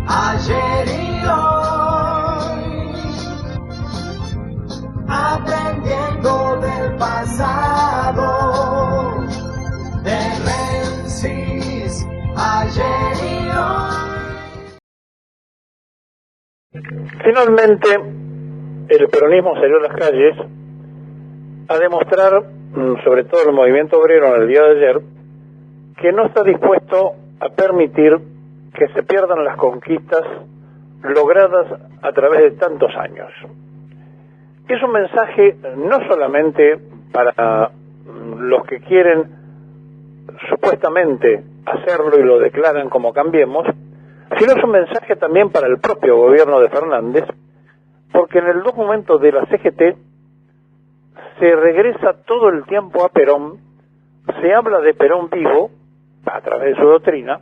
ayer y hoy, aprendiendo del pasado, de Menzies, ayer y hoy. Finalmente, el peronismo salió a las calles a demostrar, sobre todo el movimiento obrero en el día de ayer, que no está dispuesto a permitir que se pierdan las conquistas logradas a través de tantos años. Es un mensaje no solamente para los que quieren supuestamente hacerlo y lo declaran como Cambiemos, sino es un mensaje también para el propio gobierno de Fernández, porque en el documento de la CGT se regresa todo el tiempo a Perón, se habla de Perón vivo, a través de su doctrina,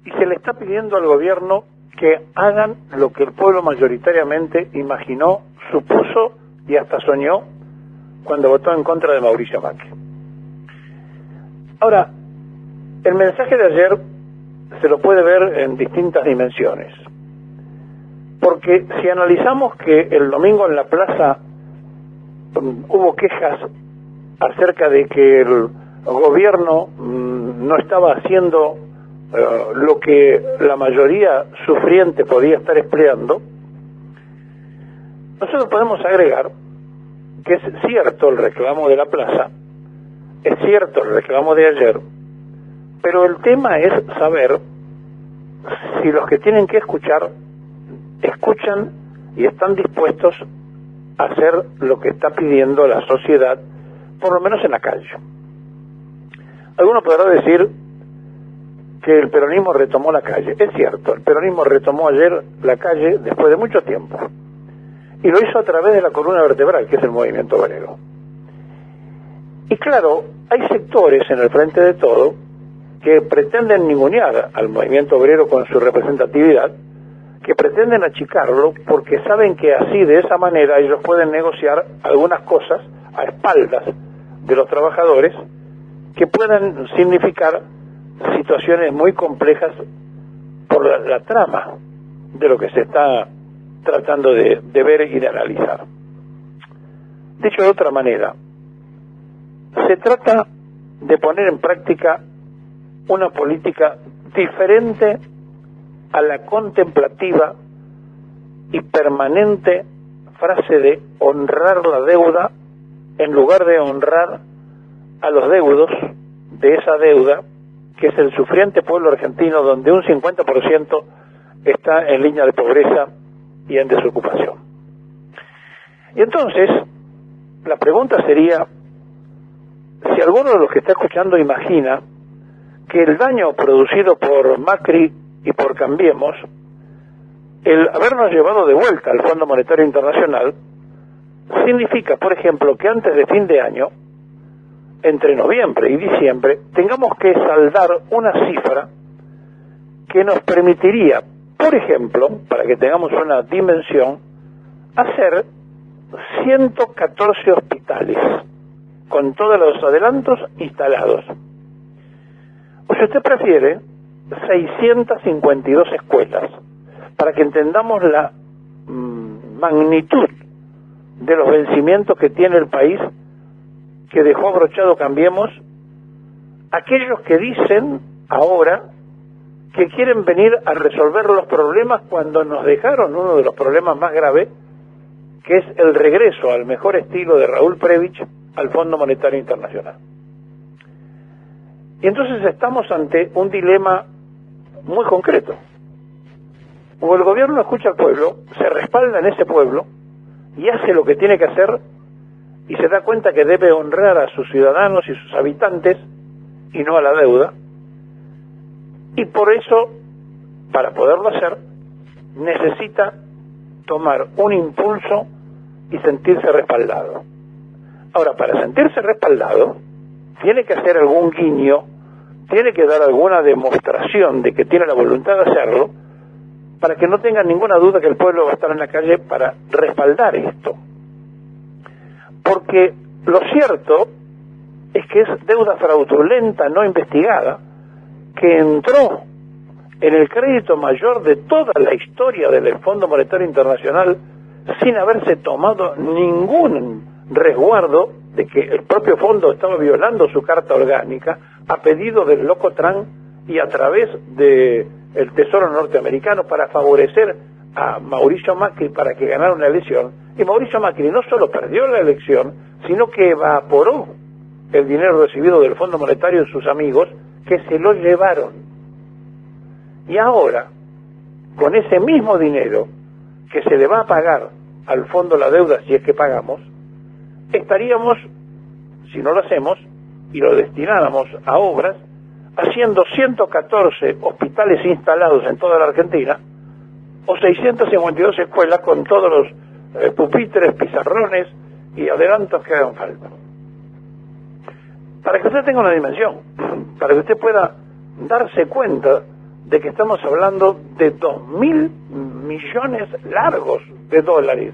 y se le está pidiendo al gobierno que hagan lo que el pueblo mayoritariamente imaginó, supuso y hasta soñó cuando votó en contra de Mauricio Macri. Ahora, el mensaje de ayer se lo puede ver en distintas dimensiones, porque si analizamos que el domingo en la plaza hubo quejas acerca de que el gobierno no estaba haciendo lo que la mayoría sufriente podía estar empleando, nosotros podemos agregar que es cierto el reclamo de la plaza, es cierto el reclamo de ayer, pero el tema es saber si los que tienen que escuchar escuchan y están dispuestos a hacer lo que está pidiendo la sociedad, por lo menos en la calle. Alguno podrá decir que el peronismo retomó la calle. Es cierto, el peronismo retomó ayer la calle después de mucho tiempo. Y lo hizo a través de la columna vertebral, que es el movimiento obrero. Y claro, hay sectores en el frente de todo que pretenden ningunear al movimiento obrero con su representatividad, que pretenden achicarlo porque saben que así, de esa manera, ellos pueden negociar algunas cosas a espaldas de los trabajadores que puedan significar situaciones muy complejas por la trama de lo que se está tratando de ver y de analizar. Dicho de otra manera, se trata de poner en práctica una política diferente a la contemplativa y permanente frase de honrar la deuda en lugar de honrar a los deudos de esa deuda, que es el sufriente pueblo argentino, donde un 50% está en línea de pobreza y en desocupación. Y entonces, la pregunta sería, si alguno de los que está escuchando imagina que el daño producido por Macri y por Cambiemos, el habernos llevado de vuelta al Fondo Monetario Internacional, significa, por ejemplo, que antes de fin de año, entre noviembre y diciembre, tengamos que saldar una cifra que nos permitiría, por ejemplo, para que tengamos una dimensión, hacer 114 hospitales, con todos los adelantos instalados. O si usted prefiere, 652 escuelas, para que entendamos la magnitud de los vencimientos que tiene el país, que dejó abrochado Cambiemos, aquellos que dicen ahora que quieren venir a resolver los problemas cuando nos dejaron uno de los problemas más graves, que es el regreso al mejor estilo de Raúl Prebisch al Fondo Monetario Internacional. Y entonces estamos ante un dilema muy concreto. O el gobierno escucha al pueblo, se respalda en ese pueblo y hace lo que tiene que hacer y se da cuenta que debe honrar a sus ciudadanos y sus habitantes y no a la deuda, y por eso, para poderlo hacer, necesita tomar un impulso y sentirse respaldado. Ahora, para sentirse respaldado, tiene que hacer algún guiño, tiene que dar alguna demostración de que tiene la voluntad de hacerlo, para que no tengan ninguna duda que el pueblo va a estar en la calle para respaldar esto. Porque lo cierto es que es deuda fraudulenta no investigada que entró en el crédito mayor de toda la historia del Fondo Monetario Internacional, sin haberse tomado ningún resguardo de que el propio fondo estaba violando su carta orgánica a pedido del loco Trump y a través de el Tesoro norteamericano para favorecer a Mauricio Macri para que ganara una elección. Y Mauricio Macri no solo perdió la elección, sino que evaporó el dinero recibido del Fondo Monetario de sus amigos, que se lo llevaron. Y ahora, con ese mismo dinero que se le va a pagar al fondo la deuda, si es que pagamos, estaríamos, si no lo hacemos, y lo destináramos a obras, haciendo 114 hospitales instalados en toda la Argentina, o 652 escuelas con todos los pupitres, pizarrones y adelantos que hagan falta. Para que usted tenga una dimensión, para que usted pueda darse cuenta de que estamos hablando de 2.000 millones largos de dólares.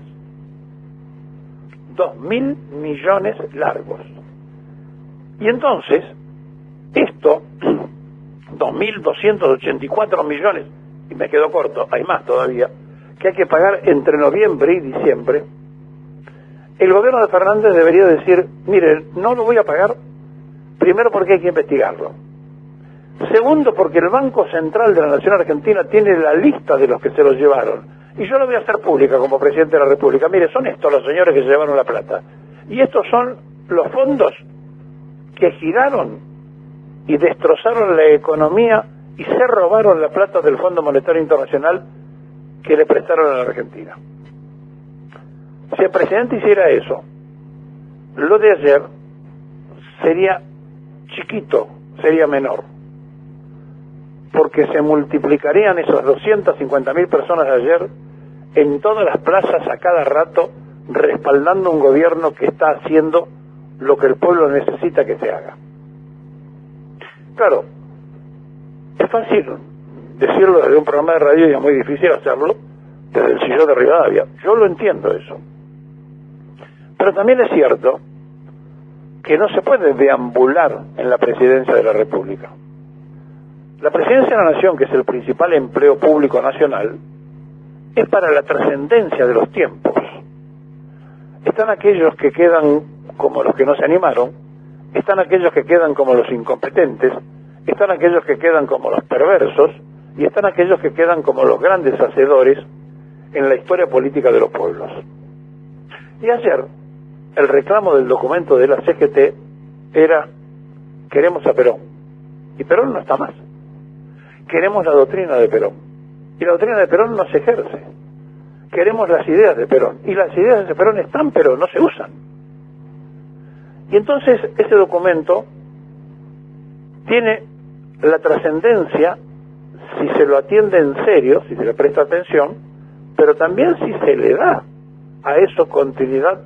2.000 millones largos. Y entonces, esto, 2.284 millones, y me quedo corto, hay más todavía, que hay que pagar entre noviembre y diciembre, el gobierno de Fernández debería decir, miren, no lo voy a pagar, primero porque hay que investigarlo. Segundo, porque el Banco Central de la Nación Argentina tiene la lista de los que se los llevaron. Y yo lo voy a hacer pública como presidente de la República. Mire, son estos los señores que se llevaron la plata. Y estos son los fondos que giraron y destrozaron la economía y se robaron la plata del Fondo Monetario Internacional que le prestaron a la Argentina. Si el presidente hiciera eso, lo de ayer sería chiquito, sería menor, porque se multiplicarían esas 250.000 personas de ayer en todas las plazas a cada rato, respaldando un gobierno que está haciendo lo que el pueblo necesita que se haga. Claro, es fácil decirlo desde un programa de radio y es muy difícil hacerlo desde el sillón de Rivadavia. Yo lo entiendo eso. Pero también es cierto que no se puede deambular en la presidencia de la República. La presidencia de la Nación, que es el principal empleo público nacional, es para la trascendencia de los tiempos. Están aquellos que quedan como los que no se animaron, están aquellos que quedan como los incompetentes, están aquellos que quedan como los perversos, y están aquellos que quedan como los grandes hacedores en la historia política de los pueblos. Y ayer, el reclamo del documento de la CGT era, queremos a Perón, y Perón no está más. Queremos la doctrina de Perón, y la doctrina de Perón no se ejerce. Queremos las ideas de Perón, y las ideas de Perón están, pero no se usan. Y entonces ese documento tiene la trascendencia si se lo atiende en serio, si se le presta atención, pero también si se le da a eso continuidad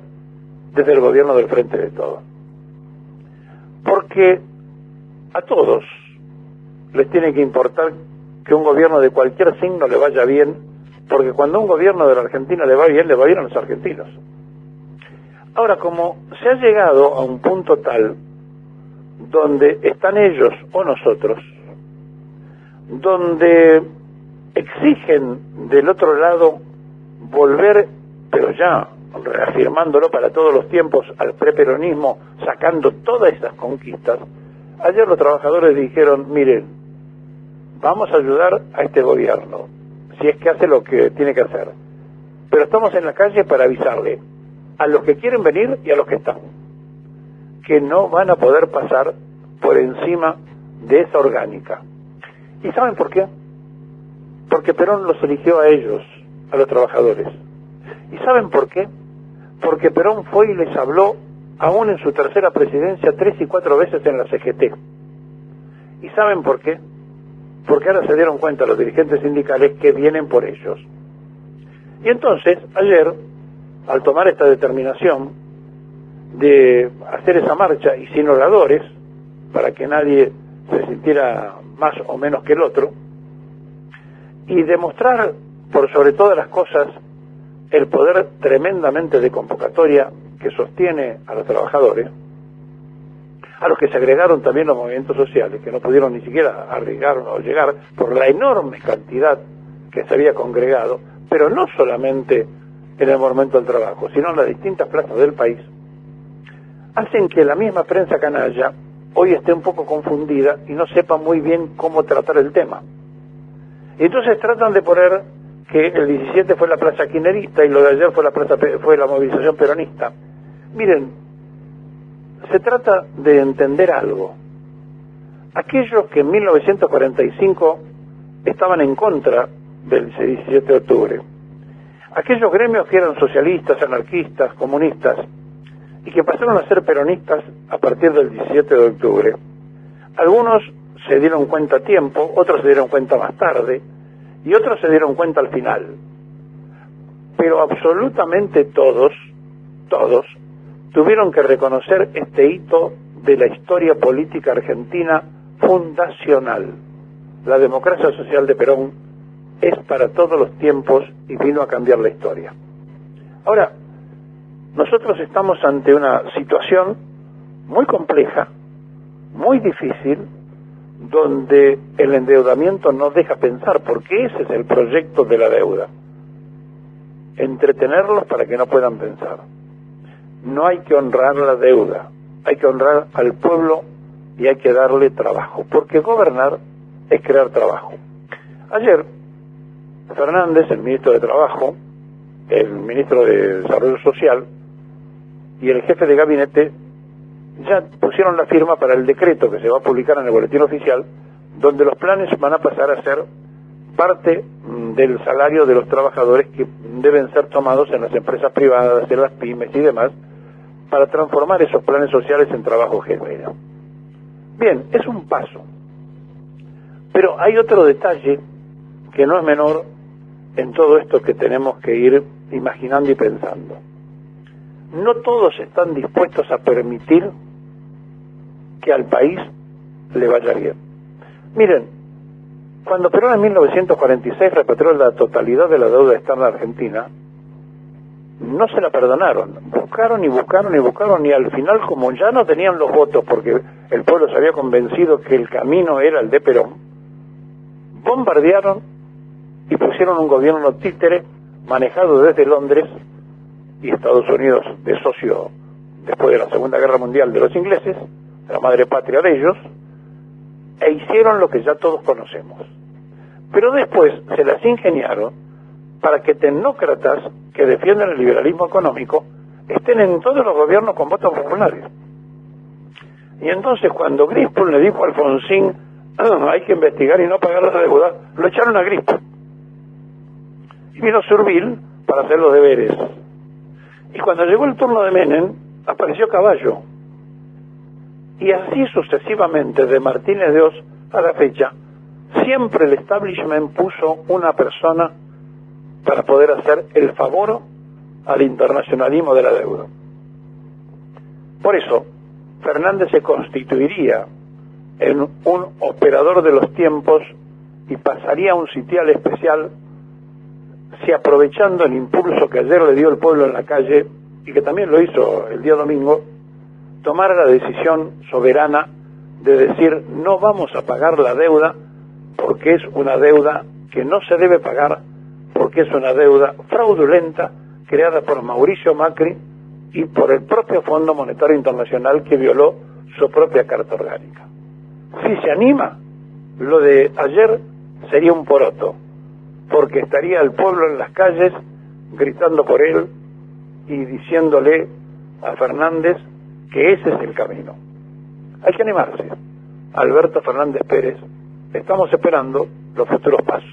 desde el gobierno del Frente de Todos. Porque a todos les tiene que importar que un gobierno de cualquier signo le vaya bien, porque cuando un gobierno de la Argentina le va bien a los argentinos. Ahora, como se ha llegado a un punto tal donde están ellos o nosotros, donde exigen del otro lado volver, pero ya reafirmándolo para todos los tiempos, al preperonismo, sacando todas esas conquistas, ayer los trabajadores dijeron, miren, vamos a ayudar a este gobierno, si es que hace lo que tiene que hacer, pero estamos en la calle para avisarle a los que quieren venir y a los que están, que no van a poder pasar por encima de esa orgánica. ¿Y saben por qué? Porque Perón los eligió a ellos, a los trabajadores. ¿Y saben por qué? Porque Perón fue y les habló, aún en su tercera presidencia, 3 y 4 veces en la CGT. ¿Y saben por qué? Porque ahora se dieron cuenta los dirigentes sindicales que vienen por ellos. Y entonces, ayer, al tomar esta determinación de hacer esa marcha y sin oradores, para que nadie se sintiera más o menos que el otro, y demostrar, por sobre todas las cosas, el poder tremendamente de convocatoria que sostiene a los trabajadores, a los que se agregaron también los movimientos sociales, que no pudieron ni siquiera arriesgar o llegar por la enorme cantidad que se había congregado, pero no solamente en el Monumento al Trabajo, sino en las distintas plazas del país, hacen que la misma prensa canalla hoy esté un poco confundida y no sepa muy bien cómo tratar el tema. Y entonces tratan de poner que el 17 fue la plaza kirchnerista y lo de ayer fue la movilización peronista. Miren, se trata de entender algo. Aquellos que en 1945 estaban en contra del 17 de octubre, aquellos gremios que eran socialistas, anarquistas, comunistas, y que pasaron a ser peronistas a partir del 17 de octubre, algunos se dieron cuenta a tiempo, otros se dieron cuenta más tarde, y otros se dieron cuenta al final. Pero absolutamente todos tuvieron que reconocer este hito de la historia política argentina fundacional. La democracia social de Perón es para todos los tiempos y vino a cambiar la historia. Ahora, nosotros estamos ante una situación muy compleja, muy difícil, donde el endeudamiento no deja pensar, porque ese es el proyecto de la deuda. Entretenerlos para que no puedan pensar. No hay que honrar la deuda, hay que honrar al pueblo y hay que darle trabajo, porque gobernar es crear trabajo. Ayer, Fernández, el ministro de Trabajo, el ministro de Desarrollo Social y el jefe de gabinete ya pusieron la firma para el decreto que se va a publicar en el boletín oficial, donde los planes van a pasar a ser parte del salario de los trabajadores que deben ser tomados en las empresas privadas, en las pymes y demás, para transformar esos planes sociales en trabajo genuino. Bien, es un paso. Pero hay otro detalle que no es menor en todo esto que tenemos que ir imaginando y pensando. No todos están dispuestos a permitir que al país le vaya bien. Miren, cuando Perón en 1946 repatrió la totalidad de la deuda externa argentina, no se la perdonaron. Buscaron y al final, como ya no tenían los votos porque el pueblo se había convencido que el camino era el de Perón, bombardearon y pusieron un gobierno títere manejado desde Londres y Estados Unidos de socio después de la Segunda Guerra Mundial de los ingleses, la madre patria de ellos, e hicieron lo que ya todos conocemos. Pero después se las ingeniaron para que tecnócratas que defienden el liberalismo económico estén en todos los gobiernos con votos populares. Y entonces cuando Grispol le dijo a Alfonsín hay que investigar y no pagar la deuda, lo echaron a Grispol. Y vino Surville para hacer los deberes. Y cuando llegó el turno de Menem, apareció Caballo. Y así sucesivamente, de Martínez de Oz a la fecha, siempre el establishment puso una persona para poder hacer el favor al internacionalismo de la deuda. Por eso, Fernández se constituiría en un operador de los tiempos y pasaría a un sitial especial si, aprovechando el impulso que ayer le dio el pueblo en la calle y que también lo hizo el día domingo, tomara la decisión soberana de decir no vamos a pagar la deuda porque es una deuda que no se debe pagar, porque es una deuda fraudulenta creada por Mauricio Macri y por el propio Fondo Monetario Internacional, que violó su propia Carta Orgánica. Si se anima, lo de ayer sería un poroto, porque estaría el pueblo en las calles gritando por él y diciéndole a Fernández que ese es el camino. Hay que animarse. Alberto Fernández Pérez, estamos esperando los futuros pasos.